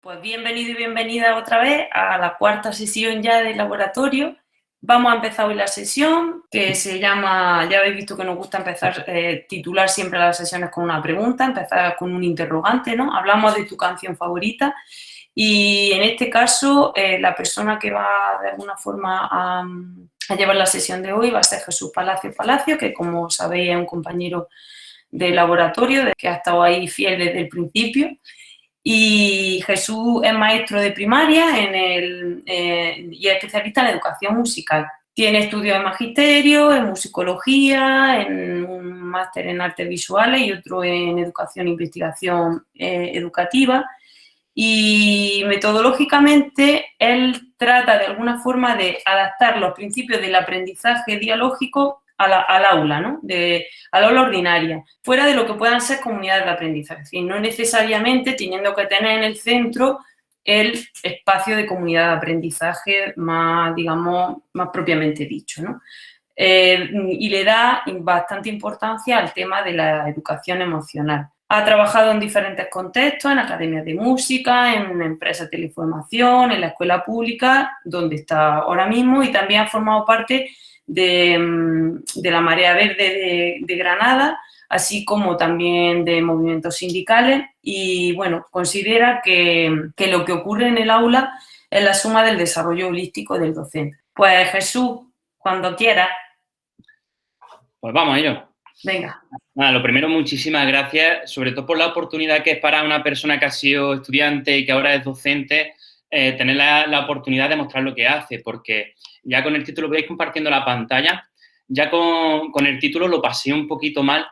Pues bienvenido y bienvenida otra vez a la cuarta sesión ya del laboratorio. Vamos a empezar hoy la sesión que se llama, ya habéis visto que nos gusta empezar, titular siempre las sesiones con una pregunta, empezar con un interrogante, ¿no? Hablamos de tu canción favorita y en este caso la persona que va de alguna forma a llevar la sesión de hoy va a ser Jesús Palacio, que como sabéis es un compañero de laboratorio, que ha estado ahí fiel desde el principio. Y Jesús es maestro de primaria y es especialista en educación musical. Tiene estudios de magisterio, en musicología, en un máster en artes visuales y otro en educación e investigación educativa. Y metodológicamente él trata de alguna forma de adaptar los principios del aprendizaje dialógico al aula, ¿no? Al aula ordinaria, fuera de lo que puedan ser comunidades de aprendizaje. Es decir, no necesariamente teniendo que tener en el centro el espacio de comunidad de aprendizaje más, digamos, más propiamente dicho, ¿no? Y le da bastante importancia al tema de la educación emocional. Ha trabajado en diferentes contextos, en academias de música, en empresas de teleformación, en la escuela pública, donde está ahora mismo, y también ha formado parte de la Marea Verde de Granada, así como también de movimientos sindicales, y bueno, considera que lo que ocurre en el aula es la suma del desarrollo holístico del docente. Pues Jesús, cuando quieras. Pues vamos a ello. Venga. Nada, lo primero, muchísimas gracias, sobre todo por la oportunidad que es para una persona que ha sido estudiante y que ahora es docente, tener la oportunidad de mostrar lo que hace, porque ya con el título, veis compartiendo la pantalla, ya con el título lo pasé un poquito mal,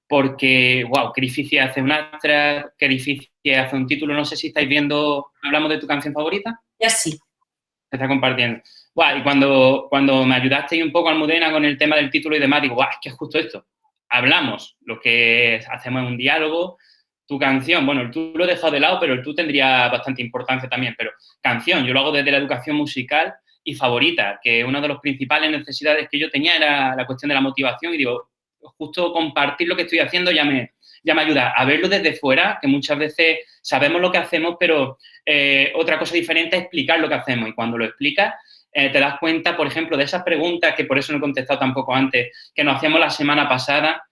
porque, wow, qué difícil hacer un abstract, qué difícil hacer un título. No sé si estáis viendo, ¿hablamos de tu canción favorita? Ya sí. Se está compartiendo. Wow, y cuando me ayudasteis un poco, Almudena, con el tema del título y demás, digo, wow, es que es justo esto. Hablamos, lo que hacemos es un diálogo. Tu canción, bueno, el tú lo he dejado de lado, pero el tú tendría bastante importancia también. Pero canción, yo lo hago desde la educación musical y favorita, que una de las principales necesidades que yo tenía era la cuestión de la motivación. Y digo, justo compartir lo que estoy haciendo ya me ayuda a verlo desde fuera, que muchas veces sabemos lo que hacemos, pero otra cosa diferente es explicar lo que hacemos. Y cuando lo explicas, te das cuenta, por ejemplo, de esas preguntas, que por eso no he contestado tampoco antes, que nos hacíamos la semana pasada.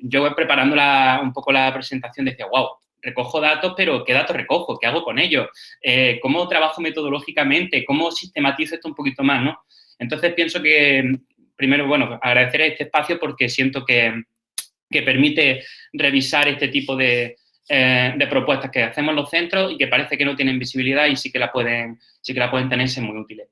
Yo preparando un poco la presentación decía, wow, recojo datos, pero ¿qué datos recojo? ¿Qué hago con ellos? ¿Cómo trabajo metodológicamente? ¿Cómo sistematizo esto un poquito más, no? Entonces, pienso que, primero, bueno, agradecer este espacio porque siento que permite revisar este tipo de propuestas que hacemos los centros y que parece que no tienen visibilidad y sí que la pueden tener, ser muy útiles.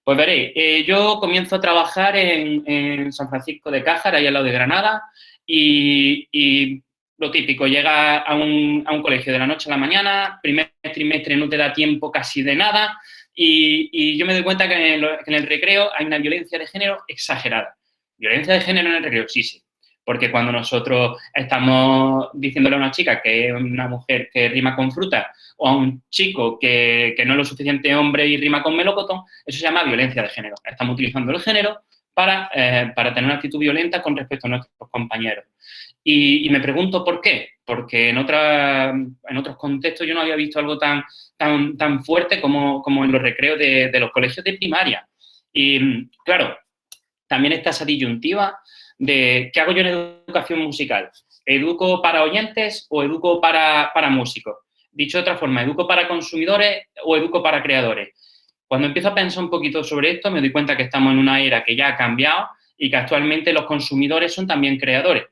Pues veréis, yo comienzo a trabajar en San Francisco de Cájar, ahí al lado de Granada, y lo típico, llega a un colegio de la noche a la mañana, primer trimestre no te da tiempo casi de nada, y yo me doy cuenta que en el recreo hay una violencia de género exagerada. ¿Violencia de género en el recreo? Sí, sí. Porque cuando nosotros estamos diciéndole a una chica que es una mujer que rima con fruta o a un chico que no es lo suficiente hombre y rima con melocotón, eso se llama violencia de género. Estamos utilizando el género para tener una actitud violenta con respecto a nuestros compañeros. Y me pregunto por qué. Porque en otros contextos yo no había visto algo tan fuerte como en los recreos de los colegios de primaria. Y, claro, también está esa disyuntiva de ¿qué hago yo en educación musical? ¿Educo para oyentes o educo para músicos? Dicho de otra forma, ¿educo para consumidores o educo para creadores? Cuando empiezo a pensar un poquito sobre esto, me doy cuenta que estamos en una era que ya ha cambiado y que actualmente los consumidores son también creadores.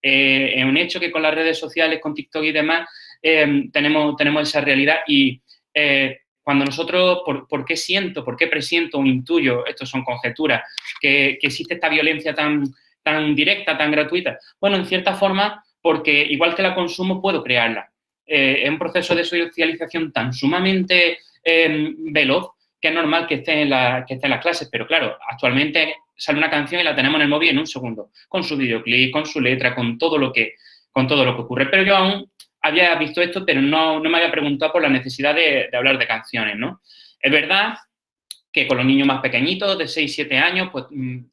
Es un hecho que con las redes sociales, con TikTok y demás, tenemos esa realidad y cuando nosotros, ¿por qué siento, por qué presiento o intuyo, esto son conjeturas, que existe esta violencia tan directa, tan gratuita? Bueno, en cierta forma, porque igual que la consumo, puedo crearla. Es un proceso de socialización tan sumamente veloz que es normal que esté en las clases, pero claro, actualmente sale una canción y la tenemos en el móvil en un segundo, con su videoclip, con su letra, con todo lo que ocurre. Pero yo aún había visto esto, pero no me había preguntado por la necesidad de hablar de canciones, ¿no? Es verdad que con los niños más pequeñitos, de 6, 7 años, pues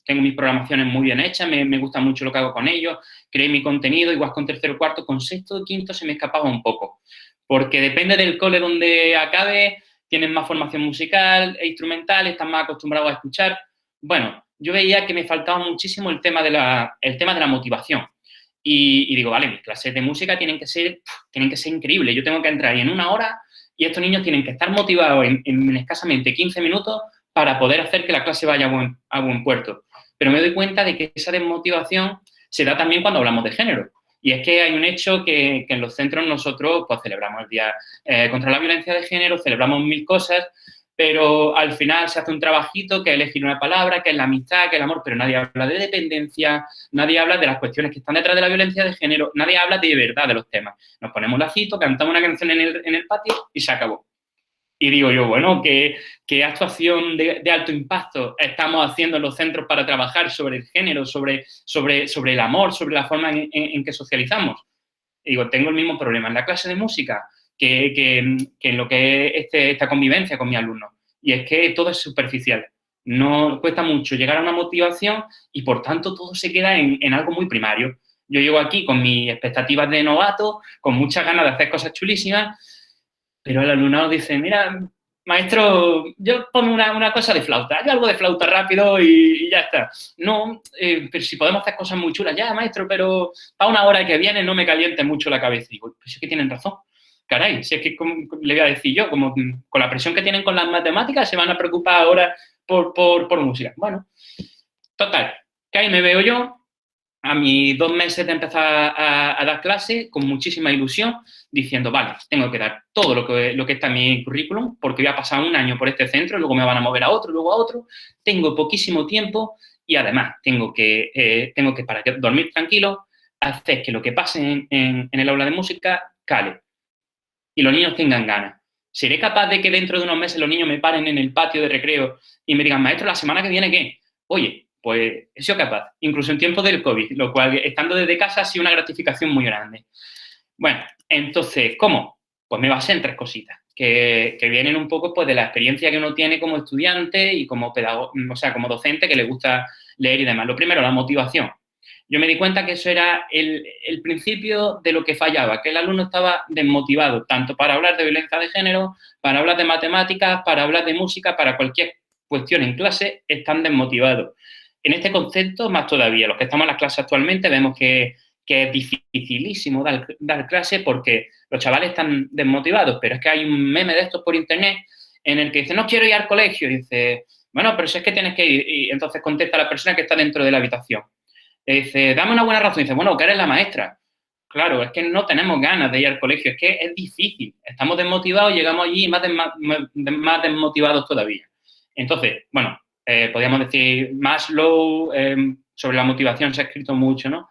tengo mis programaciones muy bien hechas, me gusta mucho lo que hago con ellos, creé mi contenido, igual con tercero, cuarto, con sexto, quinto se me escapaba un poco. porque depende del cole donde acabe, tienen más formación musical e instrumental, están más acostumbrados a escuchar. Bueno, yo veía que me faltaba muchísimo el tema de la motivación. Y digo, vale, mis clases de música tienen que ser increíbles. Yo tengo que entrar ahí en una hora y estos niños tienen que estar motivados en escasamente 15 minutos para poder hacer que la clase vaya a buen puerto. Pero me doy cuenta de que esa desmotivación se da también cuando hablamos de género. Y es que hay un hecho que en los centros nosotros pues, celebramos el Día contra la Violencia de Género, celebramos 1000 cosas, pero al final se hace un trabajito que es elegir una palabra, que es la amistad, que es el amor, pero nadie habla de dependencia, nadie habla de las cuestiones que están detrás de la violencia de género, nadie habla de verdad de los temas. Nos ponemos lacito, cantamos una canción en el patio y se acabó. Y digo yo, bueno, ¿qué actuación de alto impacto estamos haciendo en los centros para trabajar sobre el género, sobre el amor, sobre la forma en que socializamos? Y digo, tengo el mismo problema en la clase de música que en lo que es esta convivencia con mis alumnos. Y es que todo es superficial. No cuesta mucho llegar a una motivación y, por tanto, todo se queda en algo muy primario. Yo llego aquí con mis expectativas de novato, con muchas ganas de hacer cosas chulísimas, pero el alumnado dice, mira, maestro, yo pongo una cosa de flauta, yo algo de flauta rápido y ya está. No, pero si podemos hacer cosas muy chulas, ya, maestro, pero para una hora que viene no me caliente mucho la cabeza. Y digo, pues es que tienen razón. Caray, si es que le voy a decir yo, como con la presión que tienen con las matemáticas, se van a preocupar ahora por música. Bueno, total, que ahí me veo yo, a mis 2 meses de empezar a dar clases, con muchísima ilusión, diciendo, vale, tengo que dar todo lo que está en mi currículum, porque voy a pasar un año por este centro, luego me van a mover a otro, luego a otro, tengo poquísimo tiempo y además tengo que para dormir tranquilo, hacer que lo que pase en el aula de música cale y los niños tengan ganas. ¿Seré capaz de que dentro de unos meses los niños me paren en el patio de recreo y me digan, maestro, la semana que viene qué? Oye, pues he sido capaz, incluso en tiempos del COVID, lo cual, estando desde casa, ha sido una gratificación muy grande. Bueno, entonces, ¿cómo? Pues me basé en 3 cositas, que vienen un poco pues, de la experiencia que uno tiene como estudiante y como pedagogo, o sea, como docente que le gusta leer y demás. Lo primero, la motivación. Yo me di cuenta que eso era el principio de lo que fallaba, que el alumno estaba desmotivado, tanto para hablar de violencia de género, para hablar de matemáticas, para hablar de música, para cualquier cuestión en clase, están desmotivados. En este concepto, más todavía, los que estamos en las clases actualmente vemos que es dificilísimo dar clase porque los chavales están desmotivados, pero es que hay un meme de estos por internet en el que dice, no quiero ir al colegio, y dice, bueno, pero si es que tienes que ir, y entonces contesta la persona que está dentro de la habitación. Le dice, dame una buena razón, y dice, bueno, que eres la maestra. Claro, es que no tenemos ganas de ir al colegio, es que es difícil, estamos desmotivados, llegamos allí más desmotivados todavía. Entonces, bueno, podríamos decir, Maslow, sobre la motivación se ha escrito mucho, ¿no?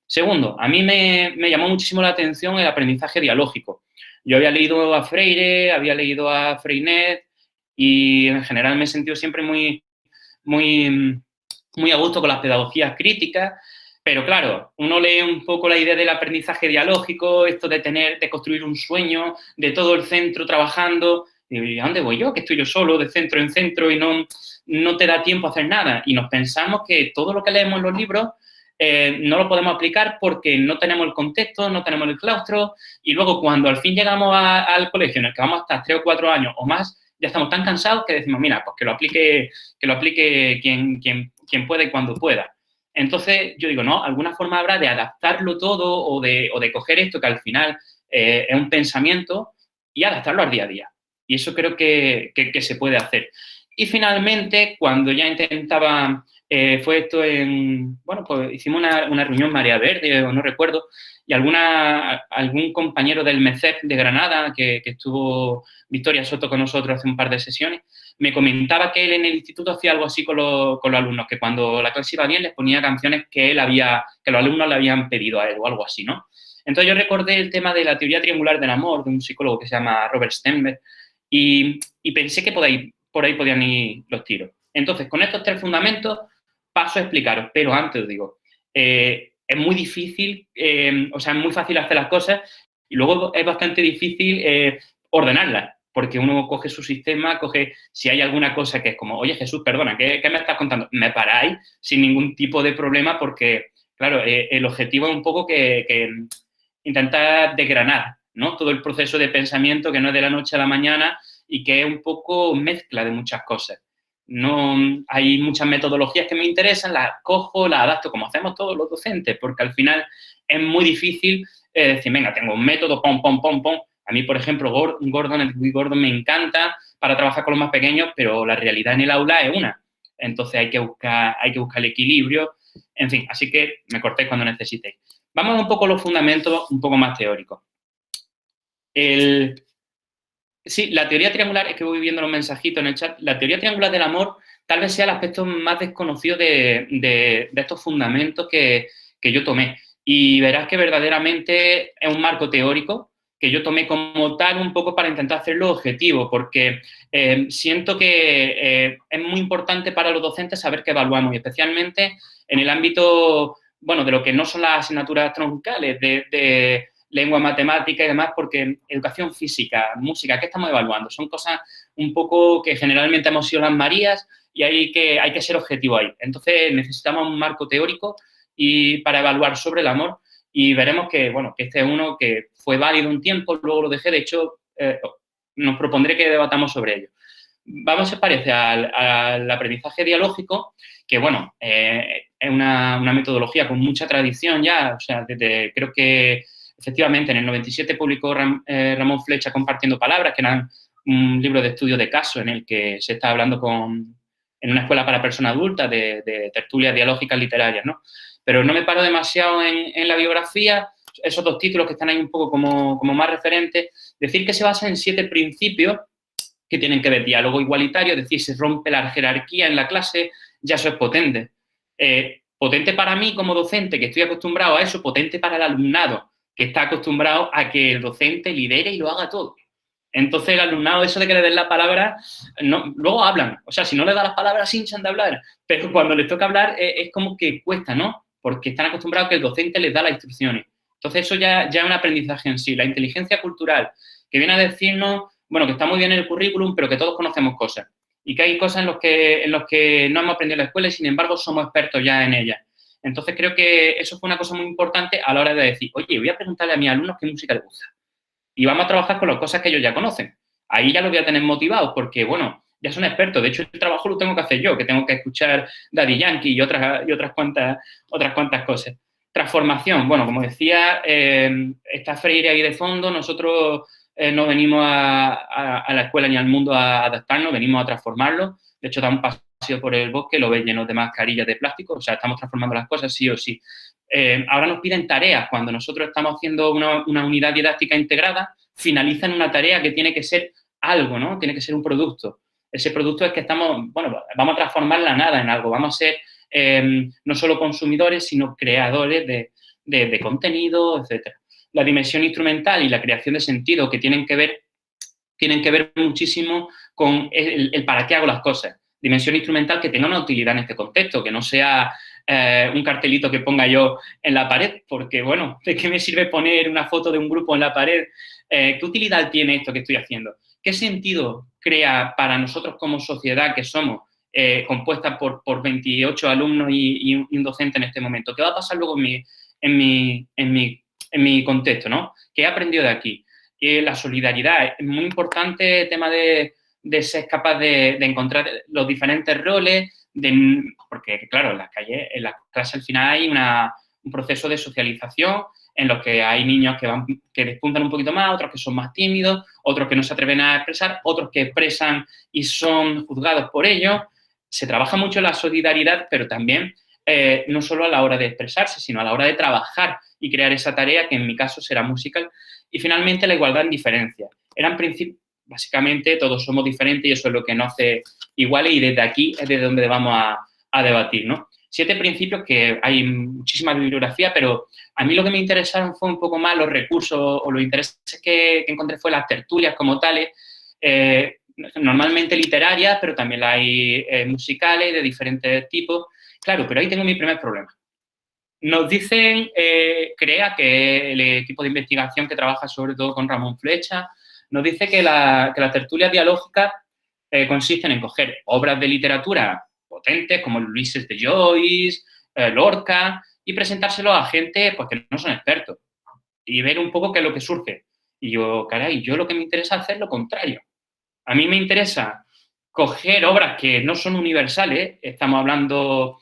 Segundo, a mí me llamó muchísimo la atención el aprendizaje dialógico. Yo había leído a Freire, había leído a Freinet y en general me he sentido siempre muy a gusto con las pedagogías críticas, pero claro, uno lee un poco la idea del aprendizaje dialógico, esto de construir un sueño, de todo el centro trabajando, y ¿a dónde voy yo? Que estoy yo solo, de centro en centro, y no te da tiempo a hacer nada. Y nos pensamos que todo lo que leemos en los libros no lo podemos aplicar porque no tenemos el contexto, no tenemos el claustro, y luego cuando al fin llegamos al colegio en el que vamos a estar 3 o 4 años o más, ya estamos tan cansados que decimos, mira, pues que lo aplique quien pueda y cuando pueda. Entonces, yo digo, no, alguna forma habrá de adaptarlo todo o de coger esto que al final es un pensamiento y adaptarlo al día a día. Y eso creo que se puede hacer. Y finalmente, cuando ya intentaba, fue esto bueno, pues hicimos una reunión Marea Verde, o no recuerdo, y algún compañero del MECEP de Granada, que estuvo Victoria Soto con nosotros hace un par de sesiones, me comentaba que él en el instituto hacía algo así con los alumnos, que cuando la clase iba bien les ponía canciones que los alumnos le habían pedido a él o algo así, ¿no? Entonces yo recordé el tema de la teoría triangular del amor de un psicólogo que se llama Robert Stenberg y pensé que por ahí podían ir los tiros. Entonces, con estos 3 fundamentos paso a explicaros, pero antes os digo, es muy difícil, o sea, es muy fácil hacer las cosas y luego es bastante difícil ordenarlas, porque uno coge su sistema, si hay alguna cosa que es como, oye Jesús, perdona, ¿qué me estás contando? Me paráis sin ningún tipo de problema porque, claro, el objetivo es un poco que intentar desgranar ¿no? Todo el proceso de pensamiento que no es de la noche a la mañana y que es un poco mezcla de muchas cosas. No, hay muchas metodologías que me interesan, las cojo, las adapto como hacemos todos los docentes, porque al final es muy difícil decir, venga, tengo un método, pom, pom, pom, pom. A mí, por ejemplo, Gordon me encanta para trabajar con los más pequeños, pero la realidad en el aula es una. Entonces hay que buscar el equilibrio. En fin, así que me cortéis cuando necesitéis. Vamos un poco a los fundamentos un poco más teóricos. Sí, la teoría triangular, es que voy viendo los mensajitos en el chat, la teoría triangular del amor tal vez sea el aspecto más desconocido de estos fundamentos que yo tomé. Y verás que verdaderamente es un marco teórico que yo tomé como tal un poco para intentar hacerlo objetivo, porque siento que es muy importante para los docentes saber qué evaluamos, y especialmente en el ámbito, bueno, de lo que no son las asignaturas troncales, de lengua, matemática y demás, porque educación física, música, ¿qué estamos evaluando? Son cosas un poco que generalmente hemos sido las Marías y hay que ser objetivo ahí. Entonces necesitamos un marco teórico y para evaluar sobre el amor, y veremos que, bueno, que este es uno que fue válido un tiempo, luego lo dejé, de hecho, nos propondré que debatamos sobre ello. Vamos, si os parece, al aprendizaje dialógico, que, bueno, es una metodología con mucha tradición ya, o sea, desde, creo que efectivamente en el 97 publicó Ramón Flecha Compartiendo Palabras, que era un libro de estudio de caso en el que se está hablando en una escuela para personas adultas de tertulias dialógicas literarias, ¿no? Pero no me paro demasiado en la biografía, esos dos títulos que están ahí un poco como más referentes, decir que se basa en 7 principios que tienen que ver diálogo igualitario, es decir, se rompe la jerarquía en la clase, ya eso es potente. Potente para mí como docente, que estoy acostumbrado a eso, potente para el alumnado, que está acostumbrado a que el docente lidere y lo haga todo. Entonces el alumnado, eso de que le den la palabra, no, luego hablan. O sea, si no le da las palabras, hinchan de hablar. Pero cuando les toca hablar es como que cuesta, ¿no? Porque están acostumbrados a que el docente les da las instrucciones. Entonces eso ya es un aprendizaje en sí. La inteligencia cultural, que viene a decirnos, bueno, que está muy bien en el currículum, pero que todos conocemos cosas. Y que hay cosas en los que no hemos aprendido en la escuela y, sin embargo, somos expertos ya en ellas. Entonces creo que eso fue una cosa muy importante a la hora de decir, oye, voy a preguntarle a mis alumnos qué música les gusta. Y vamos a trabajar con las cosas que ellos ya conocen. Ahí ya los voy a tener motivados porque, bueno, ya son expertos. De hecho, el trabajo lo tengo que hacer yo, que tengo que escuchar Daddy Yankee y otras cuantas cosas. Transformación. Bueno, como decía, está Freire ahí de fondo. Nosotros no venimos a la escuela ni al mundo a adaptarnos, venimos a transformarlo. De hecho, da un paseo por el bosque, lo ves lleno de mascarillas de plástico. O sea, estamos transformando las cosas sí o sí. Ahora nos piden tareas. Cuando nosotros estamos haciendo una unidad didáctica integrada, finalizan una tarea que tiene que ser algo, ¿no? Tiene que ser un producto. Ese producto es que vamos a transformar la nada en algo. Vamos a ser no solo consumidores, sino creadores de contenido, etcétera. La dimensión instrumental y la creación de sentido que tienen que ver muchísimo con el para qué hago las cosas. Dimensión instrumental que tenga una utilidad en este contexto, que no sea un cartelito que ponga yo en la pared, porque, bueno, ¿de qué me sirve poner una foto de un grupo en la pared? ¿Qué utilidad tiene esto que estoy haciendo? ¿Qué sentido crea para nosotros como sociedad que somos, compuesta por 28 alumnos y un docente en este momento? ¿Qué va a pasar luego en mi contexto, ¿no? ¿Qué he aprendido de aquí? La solidaridad es muy importante, el tema de ser capaz de encontrar los diferentes roles, porque, claro, en las clases al final hay un proceso de socialización en los que hay niños que despuntan un poquito más, otros que son más tímidos, otros que no se atreven a expresar, otros que expresan y son juzgados por ello. Se trabaja mucho la solidaridad, pero también no solo a la hora de expresarse, sino a la hora de trabajar y crear esa tarea, que en mi caso será musical. Y finalmente la igualdad en diferencias. Eran principios, básicamente todos somos diferentes y eso es lo que nos hace iguales, y desde aquí es desde donde vamos a debatir, ¿no? 7 principios que hay muchísima bibliografía, pero a mí lo que me interesaron fue un poco más los recursos o los intereses que encontré fue las tertulias como tales, normalmente literarias, pero también las hay musicales de diferentes tipos. Claro, pero ahí tengo mi primer problema. Nos dicen, CREA, que es el equipo de investigación que trabaja sobre todo con Ramón Flecha, nos dice que las tertulias dialógicas consisten en coger obras de literatura potentes como Ulises de Joyce, Lorca, y presentárselo a gente pues, que no son expertos y ver un poco qué es lo que surge. Y yo, caray, yo lo que me interesa es hacer lo contrario. A mí me interesa coger obras que no son universales, estamos hablando,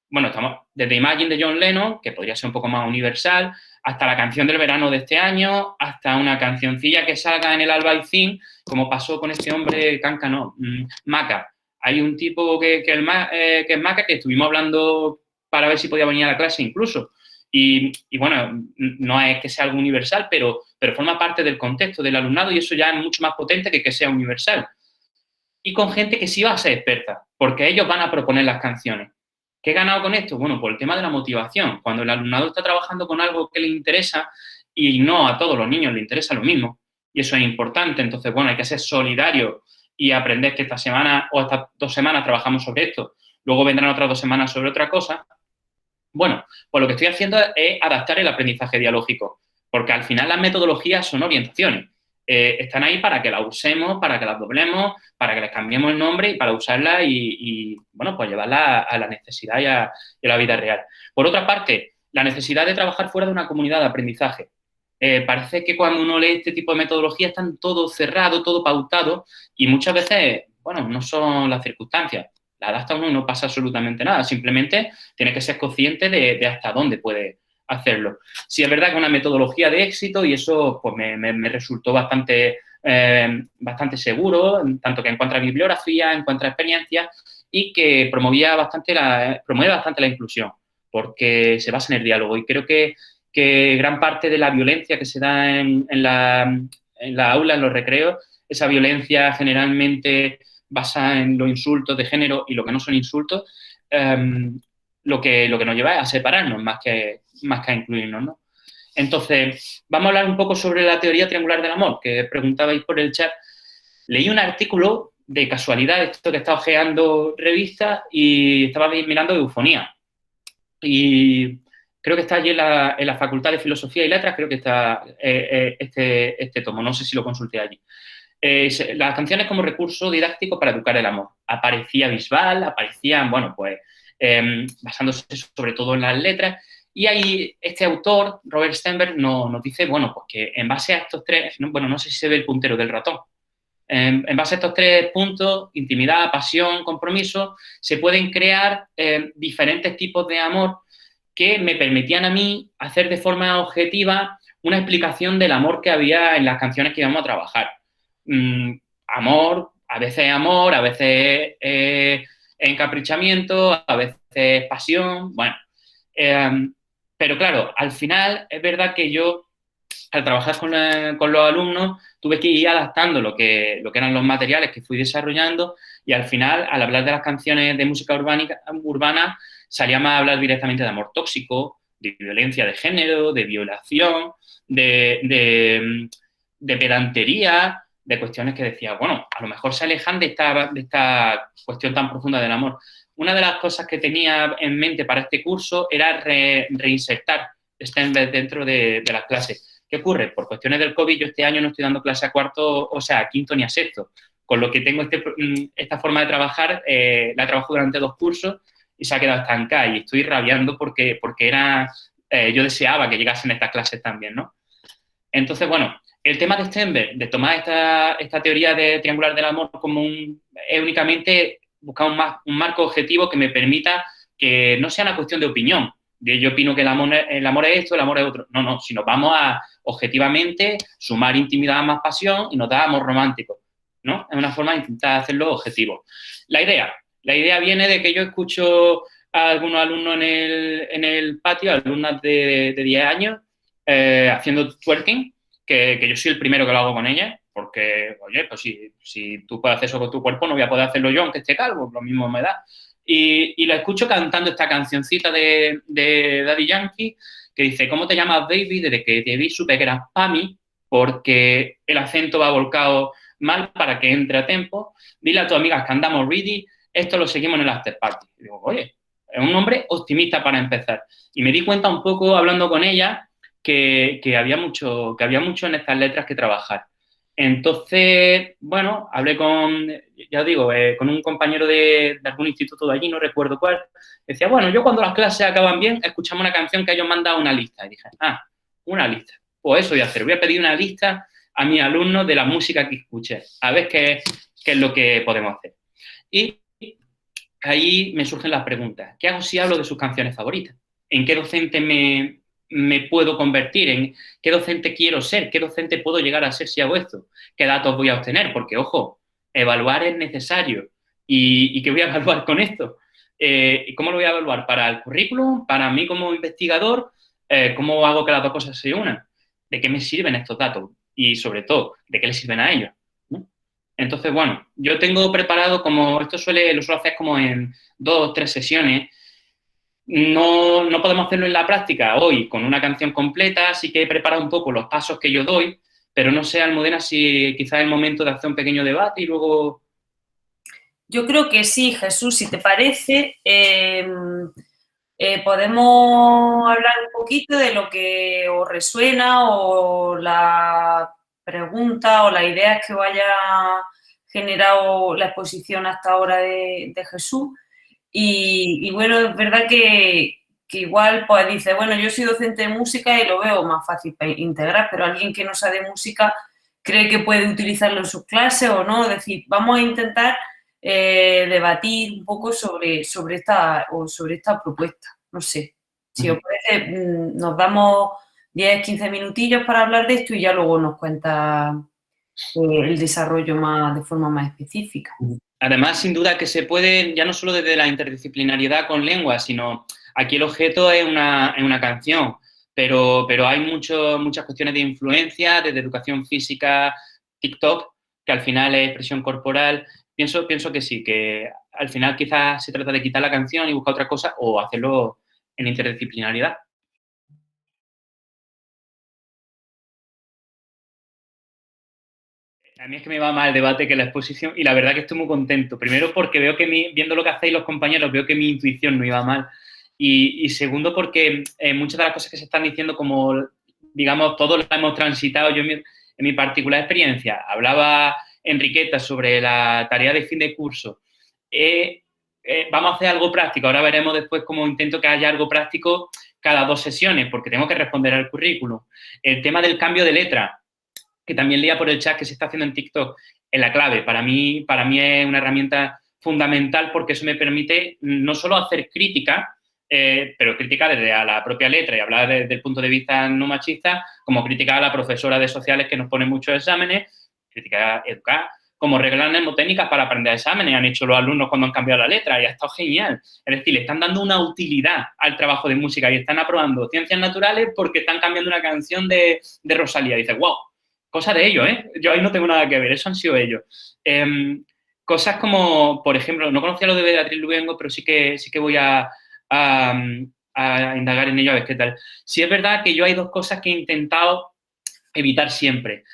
bueno, estamos desde Imagine de John Lennon, que podría ser un poco más universal, hasta la canción del verano de este año, hasta una cancioncilla que salga en el Albaicín, como pasó con este hombre Cáncano, Maca. Hay un tipo que es Maca, que estuvimos hablando para ver si podía venir a la clase incluso. Y bueno, no es que sea algo universal, pero forma parte del contexto del alumnado y eso ya es mucho más potente que sea universal. Y con gente que sí va a ser experta, porque ellos van a proponer las canciones. ¿Qué he ganado con esto? Bueno, por el tema de la motivación. Cuando el alumnado está trabajando con algo que le interesa y no a todos los niños le interesa lo mismo, y eso es importante, entonces, bueno, hay que ser solidario y aprender que esta semana o estas 2 semanas trabajamos sobre esto, luego vendrán otras 2 semanas sobre otra cosa. Bueno, pues lo que estoy haciendo es adaptar el aprendizaje dialógico, porque al final las metodologías son orientaciones. Están ahí para que las usemos, para que las doblemos, para que les cambiemos el nombre y para usarlas bueno, pues llevarlas a la necesidad y a la vida real. Por otra parte, la necesidad de trabajar fuera de una comunidad de aprendizaje. Parece que cuando uno lee este tipo de metodologías están todo cerrado, todo pautado y muchas veces, bueno, no son las circunstancias. La adapta uno y no pasa absolutamente nada. Simplemente tiene que ser consciente de hasta dónde puede hacerlo. Sí, es verdad que es una metodología de éxito y eso pues me resultó bastante seguro, tanto que encuentra bibliografía, encuentra experiencias y que promueve bastante la inclusión, porque se basa en el diálogo. Y creo que gran parte de la violencia que se da en la aula, en los recreos, esa violencia generalmente basada en los insultos de género y lo que no son insultos, lo que nos lleva es a separarnos más que a incluirnos, ¿no? Entonces, vamos a hablar un poco sobre la teoría triangular del amor, que preguntabais por el chat. Leí un artículo de casualidad, esto que estaba ojeando revistas y estaba mirando Eufonía. Y creo que está allí en la Facultad de Filosofía y Letras, creo que está este tomo, no sé si lo consulté allí. Las canciones como recurso didáctico para educar el amor. Aparecía Bisbal, aparecían, bueno, pues basándose sobre todo en las letras. Y ahí este autor, Robert Sternberg, nos dice, bueno, pues que en base a estos tres, bueno, no sé si se ve el puntero del ratón, en base a estos 3 puntos, intimidad, pasión, compromiso, se pueden crear diferentes tipos de amor que me permitían a mí hacer de forma objetiva una explicación del amor que había en las canciones que íbamos a trabajar. Amor, a veces encaprichamiento, a veces pasión, bueno. Pero claro, al final es verdad que yo, al trabajar con los alumnos, tuve que ir adaptando lo que eran los materiales que fui desarrollando y al final, al hablar de las canciones de música urbana, salíamos a hablar directamente de amor tóxico, de violencia de género, de violación, de pedantería, de cuestiones que decía, bueno, a lo mejor se alejan de esta cuestión tan profunda del amor. Una de las cosas que tenía en mente para este curso era reinsertar Sternberg dentro de las clases. ¿Qué ocurre? Por cuestiones del COVID, yo este año no estoy dando clase a cuarto, o sea, a quinto ni a sexto, con lo que tengo esta forma de trabajar, la trabajo durante 2 cursos y se ha quedado estancada y estoy rabiando porque yo deseaba que llegasen estas clases también, ¿no? Entonces, bueno, el tema de Sternberg, de tomar esta teoría de triangular del amor como es únicamente buscar un marco objetivo que me permita que no sea una cuestión de opinión, de yo opino que el amor es esto, el amor es otro. No, si nos vamos a objetivamente sumar intimidad más pasión y nos da amor romántico, ¿no? Es una forma de intentar hacerlo objetivo. La idea viene de que yo escucho a algunos alumnos en el patio, alumnas de 10 años, haciendo twerking, que yo soy el primero que lo hago con ellas, porque, oye, pues si tú puedes hacer eso con tu cuerpo, no voy a poder hacerlo yo, aunque esté calvo, lo mismo me da. Y la escucho cantando esta cancioncita de Daddy Yankee, que dice, ¿cómo te llamas, baby? Desde que te vi supe que eras Pami, porque el acento va volcado mal para que entre a tiempo. Dile a tus amigas que andamos ready, esto lo seguimos en el after party. Y digo, oye, es un hombre optimista para empezar. Y me di cuenta un poco, hablando con ella, que había mucho en estas letras que trabajar. Entonces, bueno, hablé ya os digo, con un compañero de algún instituto de allí, no recuerdo cuál, decía, bueno, yo cuando las clases acaban bien, escuchamos una canción que ellos me han dado una lista. Y dije, una lista. Pues eso voy a hacer, voy a pedir una lista a mis alumnos de la música que escuché, a ver qué es lo que podemos hacer. Y ahí me surgen las preguntas. ¿Qué hago si hablo de sus canciones favoritas? ¿En qué docente me puedo convertir? ¿En qué docente quiero ser? ¿Qué docente puedo llegar a ser si hago esto? ¿Qué datos voy a obtener? Porque, ojo, evaluar es necesario. ¿Y qué voy a evaluar con esto? ¿Cómo lo voy a evaluar? ¿Para el currículum? ¿Para mí como investigador? ¿Cómo hago que las dos cosas se unan? ¿De qué me sirven estos datos? Y, sobre todo, ¿de qué les sirven a ellos? ¿No? Entonces, bueno, yo tengo preparado como, lo suelo hacer como en 2 o 3 sesiones. No podemos hacerlo en la práctica hoy con una canción completa, sí que he preparado un poco los pasos que yo doy, pero no sé, Almudena, si quizás es el momento de hacer un pequeño debate y luego... Yo creo que sí, Jesús, si te parece, podemos hablar un poquito de lo que os resuena o la pregunta o las ideas que vaya generado la exposición hasta ahora de Jesús. Y bueno, es verdad que igual pues dice, bueno, yo soy docente de música y lo veo más fácil para integrar, pero alguien que no sabe de música cree que puede utilizarlo en sus clases o no. Es decir, vamos a intentar debatir un poco sobre esta propuesta. No sé, si os parece, nos damos 10, 15 minutillos para hablar de esto y ya luego nos cuenta el desarrollo de forma más específica. Además, sin duda que se puede, ya no solo desde la interdisciplinariedad con lenguas, sino aquí el objeto es una canción, pero hay muchas cuestiones de influencia, desde educación física, TikTok, que al final es expresión corporal. Pienso que sí, que al final quizás se trata de quitar la canción y buscar otra cosa o hacerlo en interdisciplinariedad. A mí es que me va más el debate que la exposición y la verdad que estoy muy contento. Primero porque veo que viendo lo que hacéis los compañeros, veo que mi intuición no iba mal. Y segundo porque muchas de las cosas que se están diciendo, como digamos, todos las hemos transitado. Yo en mi particular experiencia hablaba Enriqueta sobre la tarea de fin de curso. Vamos a hacer algo práctico. Ahora veremos después cómo intento que haya algo práctico cada 2 sesiones, porque tengo que responder al currículum. El tema del cambio de letra, que también leía por el chat que se está haciendo en TikTok, es la clave. Para mí es una herramienta fundamental porque eso me permite no solo hacer crítica, pero crítica desde a la propia letra y hablar desde el punto de vista no machista, como crítica a la profesora de sociales que nos pone muchos exámenes, crítica educar, como reglas mnemotécnicas para aprender exámenes, han hecho los alumnos cuando han cambiado la letra y ha estado genial. Es decir, le están dando una utilidad al trabajo de música y están aprobando ciencias naturales porque están cambiando una canción de Rosalía. Y dices, wow, cosa de ellos, ¿eh? Yo ahí no tengo nada que ver, eso han sido ellos. Cosas como, por ejemplo, no conocía lo de Beatriz Luengo, pero sí que voy a indagar en ello a ver qué tal. Sí es verdad que yo hay 2 cosas que he intentado evitar siempre.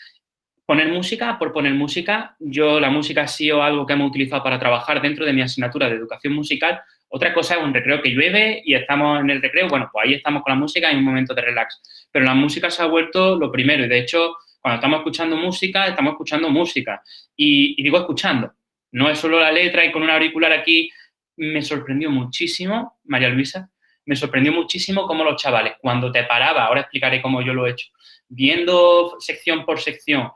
Poner música por poner música. La música ha sido algo que hemos utilizado para trabajar dentro de mi asignatura de educación musical. Otra cosa es un recreo que llueve y estamos en el recreo, bueno, pues ahí estamos con la música y un momento de relax. Pero la música se ha vuelto lo primero y, de hecho, cuando estamos escuchando música. Y digo escuchando. No es solo la letra y con un auricular aquí. Me sorprendió muchísimo, María Luisa, me sorprendió muchísimo cómo los chavales, cuando te paraba, ahora explicaré cómo yo lo he hecho, viendo sección por sección,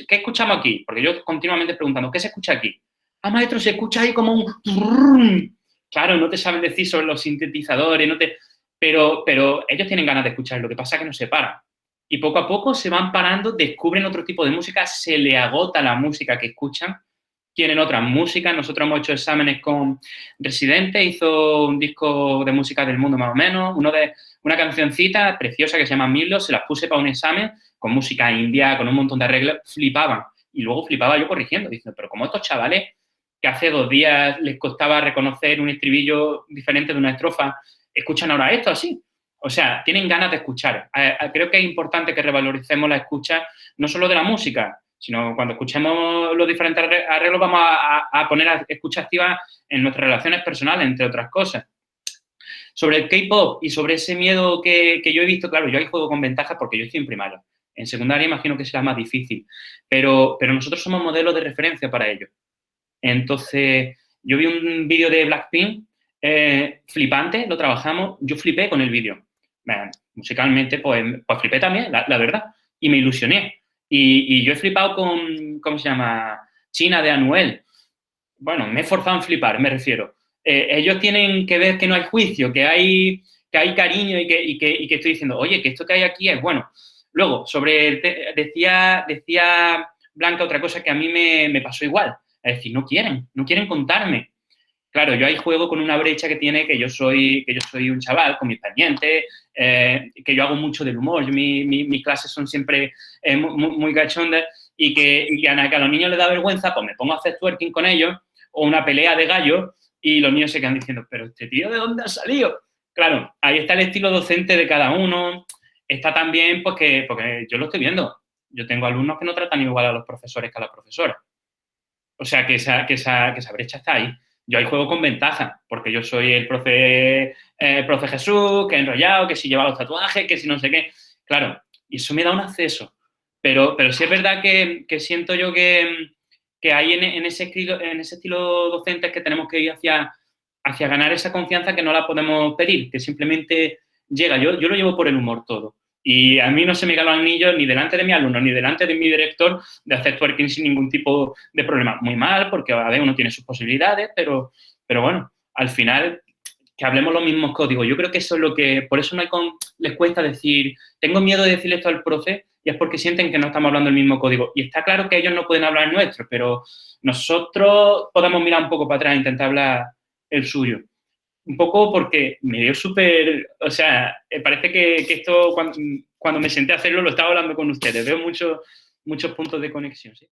¿qué escuchamos aquí? Porque yo continuamente preguntando, ¿qué se escucha aquí? Ah, maestro, se escucha ahí como un... Claro, no te saben decir sobre los sintetizadores, pero ellos tienen ganas de escuchar, lo que pasa es que no se paran. Y poco a poco se van parando, descubren otro tipo de música, se le agota la música que escuchan, quieren otras músicas. Nosotros hemos hecho exámenes con Residente, hizo un disco de música del mundo más o menos, una cancioncita preciosa que se llama Milo, se las puse para un examen con música india, con un montón de arreglos, flipaban. Y luego flipaba yo corrigiendo, diciendo, pero como estos chavales que hace 2 días les costaba reconocer un estribillo diferente de una estrofa, escuchan ahora esto así. O sea, tienen ganas de escuchar. Creo que es importante que revaloricemos la escucha, no solo de la música, sino cuando escuchemos los diferentes arreglos vamos a poner escucha activa en nuestras relaciones personales, entre otras cosas. Sobre el K-pop y sobre ese miedo que yo he visto, claro, yo ahí juego con ventajas porque yo estoy en primaria. En secundaria imagino que será más difícil, pero nosotros somos modelos de referencia para ello. Entonces, yo vi un vídeo de Blackpink, flipante, lo trabajamos, yo flipé con el vídeo. Musicalmente, pues flipé también, la verdad, y me ilusioné. Y yo he flipado con, ¿cómo se llama? China de Anuel. Bueno, me he forzado en flipar, me refiero. Ellos tienen que ver que no hay juicio, que hay cariño y que estoy diciendo, oye, que esto que hay aquí es bueno. Luego, decía Blanca otra cosa que a mí me pasó igual. Es decir, no quieren contarme. Claro, yo ahí juego con una brecha que tiene que yo soy un chaval con mis pendientes, que yo hago mucho del humor. Mis clases son siempre muy cachondas y que a los niños les da vergüenza, pues me pongo a hacer twerking con ellos o una pelea de gallos y los niños se quedan diciendo, pero este tío, ¿de dónde ha salido? Claro, ahí está el estilo docente de cada uno. Está también porque yo lo estoy viendo. Yo tengo alumnos que no tratan igual a los profesores que a las profesoras. O sea, que esa brecha está ahí. Yo ahí juego con ventaja, porque yo soy el profe Jesús, que he enrollado, que si lleva los tatuajes, que si no sé qué. Claro, y eso me da un acceso. Pero sí es verdad que siento yo que hay en ese estilo docente que tenemos que ir hacia ganar esa confianza que no la podemos pedir, que simplemente llega. Yo lo llevo por el humor todo. Y a mí no se me caen los anillos ni delante de mi alumno, ni delante de mi director de hacer twerking sin ningún tipo de problema. Muy mal, porque a ver, uno tiene sus posibilidades, pero bueno, al final que hablemos los mismos códigos. Yo creo que eso es lo que, por eso les cuesta decir, tengo miedo de decirle esto al profe, y es porque sienten que no estamos hablando el mismo código. Y está claro que ellos no pueden hablar el nuestro, pero nosotros podemos mirar un poco para atrás e intentar hablar el suyo. Un poco porque me dio súper, o sea, parece que esto cuando me senté a hacerlo lo estaba hablando con ustedes. Veo muchos puntos de conexión, ¿sí?